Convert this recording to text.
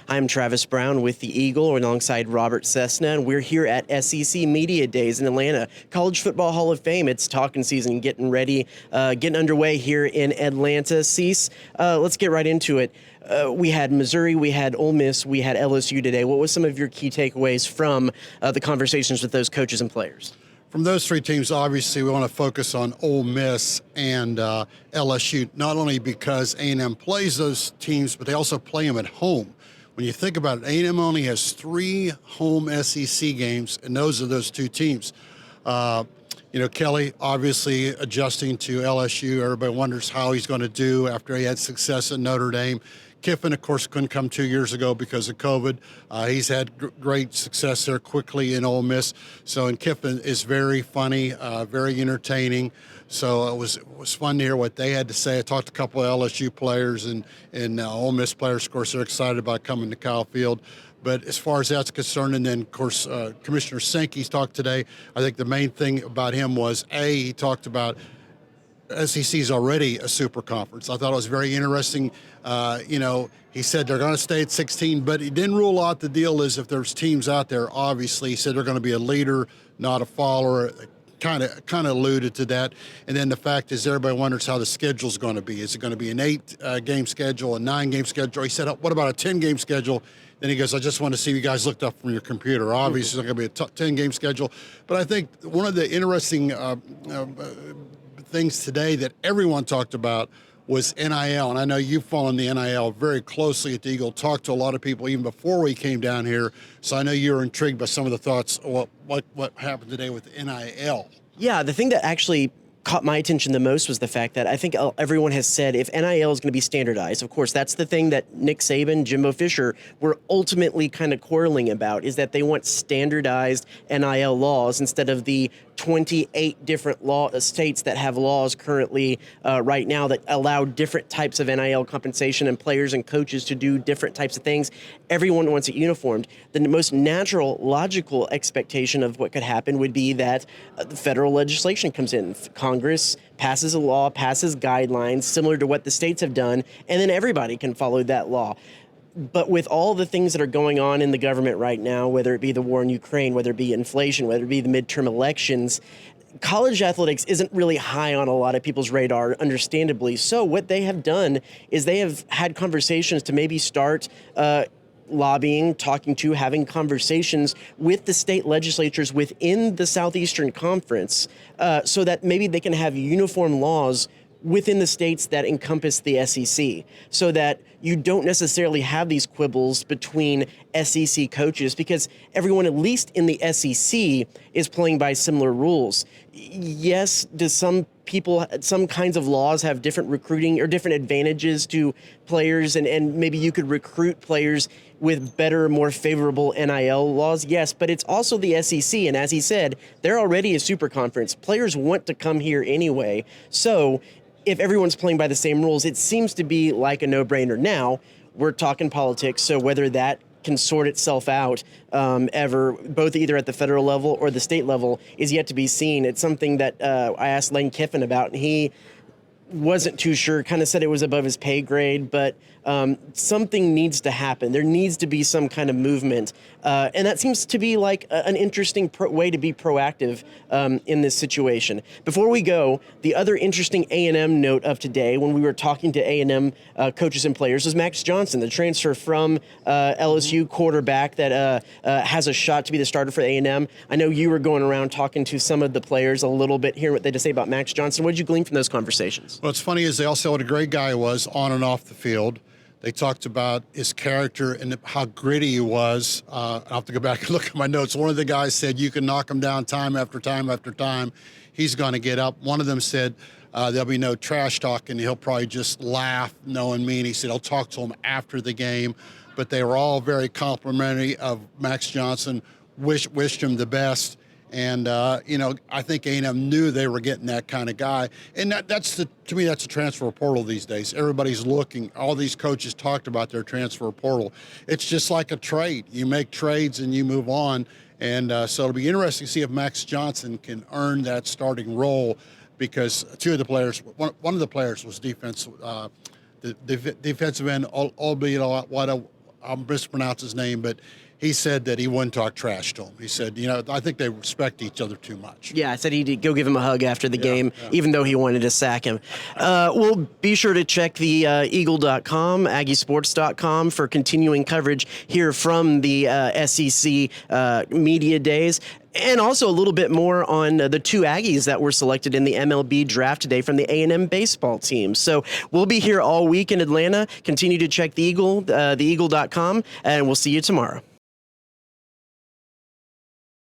I'm Travis Brown with the Eagle alongside Robert Cessna, and we're here at SEC Media Days in Atlanta. College Football Hall of Fame, it's talking season getting ready, getting underway here in Atlanta. Cease, let's get right into it. We had Missouri, we had Ole Miss, we had LSU today. What was some of your key takeaways from the conversations with those coaches and players? From those three teams, obviously, we want to focus on Ole Miss and LSU, not only because A&M plays those teams, but they also play them at home. When you think about it, A&M only has 3 home SEC games, and those are those two teams. Kelly obviously adjusting to LSU. Everybody wonders how he's going to do after he had success at Notre Dame. Kiffin, of course, couldn't come 2 years ago because of COVID. He's had great success there quickly in Ole Miss. And Kiffin is very funny, very entertaining. So it was fun to hear what they had to say. I talked to a couple of LSU players and Ole Miss players. Of course, they're excited about coming to Kyle Field. But as far as that's concerned, and then, of course, Commissioner Sankey's talked today, I think the main thing about him was, he talked about SEC is already a super conference. I thought it was very interesting. He said they're going to stay at 16, but he didn't rule out the deal is if there's teams out there, obviously, he said they're going to be a leader, not a follower. Kind of alluded to that. And then the fact is everybody wonders how the schedule's going to be. Is it going to be an 8-game schedule, a 9-game schedule? He said, what about a 10-game schedule? Then he goes, I just want to see you guys looked up from your computer. Obviously, it's not going to be a 10-game schedule. But I think one of the interesting things today that everyone talked about was NIL. And I know you've followed the NIL very closely at the Eagle, talked to a lot of people even before we came down here. So I know you were intrigued by some of the thoughts of what happened today with NIL. Yeah, the thing that actually caught my attention the most was the fact that I think everyone has said if NIL is going to be standardized, of course, that's the thing that Nick Saban, Jimbo Fisher were ultimately kind of quarreling about, is that they want standardized NIL laws instead of the 28 different states that have laws currently right now that allow different types of NIL compensation and players and coaches to do different types of things. Everyone wants it uniformed. The most natural, logical expectation of what could happen would be that the federal legislation comes in. Congress passes a law, passes guidelines similar to what the states have done, and then everybody can follow that law. But with all the things that are going on in the government right now, whether it be the war in Ukraine, whether it be inflation, whether it be the midterm elections, college athletics isn't really high on a lot of people's radar, understandably. So what they have done is they have had conversations to maybe start lobbying, having conversations with the state legislatures within the Southeastern Conference so that maybe they can have uniform laws within the states that encompass the SEC, so that you don't necessarily have these quibbles between SEC coaches, because everyone, at least in the SEC, is playing by similar rules. Yes, does some kinds of laws have different recruiting or different advantages to players, and maybe you could recruit players with better, more favorable NIL laws? Yes, but it's also the SEC, and as he said, they're already a super conference. Players want to come here anyway, so if everyone's playing by the same rules, it seems to be like a no-brainer. Now, we're talking politics, so whether that can sort itself out ever, both either at the federal level or the state level, is yet to be seen. It's something that I asked Lane Kiffin about, and he wasn't too sure, kind of said it was above his pay grade, but something needs to happen. There needs to be some kind of movement. And that seems to be like an interesting way to be proactive in this situation. Before we go, the other interesting A&M note of today, when we were talking to A&M coaches and players, was Max Johnson, the transfer from LSU quarterback that has a shot to be the starter for A&M. I know you were going around talking to some of the players a little bit, hearing what they had to say about Max Johnson. What did you glean from those conversations? What's funny is they all said what a great guy he was on and off the field. They talked about his character and how gritty he was. I'll have to go back and look at my notes. One of the guys said, you can knock him down time after time after time. He's going to get up. One of them said, there'll be no trash talking. He'll probably just laugh, knowing me. And he said, I'll talk to him after the game. But they were all very complimentary of Max Johnson, wished him the best. And, I think A&M knew they were getting that kind of guy. And to me, that's the transfer portal these days. Everybody's looking. All these coaches talked about their transfer portal. It's just like a trade. You make trades and you move on. And so it'll be interesting to see if Max Johnson can earn that starting role, because two of the players, one of the players was the defensive end, albeit I'll mispronounce his name, but he said that he wouldn't talk trash to him. He said, I think they respect each other too much. Yeah, I said he'd go give him a hug after the game, even though he wanted to sack him. Well, be sure to check the Eagle.com, Aggiesports.com for continuing coverage here from the SEC Media Days. And also a little bit more on the two Aggies that were selected in the MLB draft today from the A&M baseball team. So we'll be here all week in Atlanta. Continue to check the Eagle, the Eagle.com, and we'll see you tomorrow.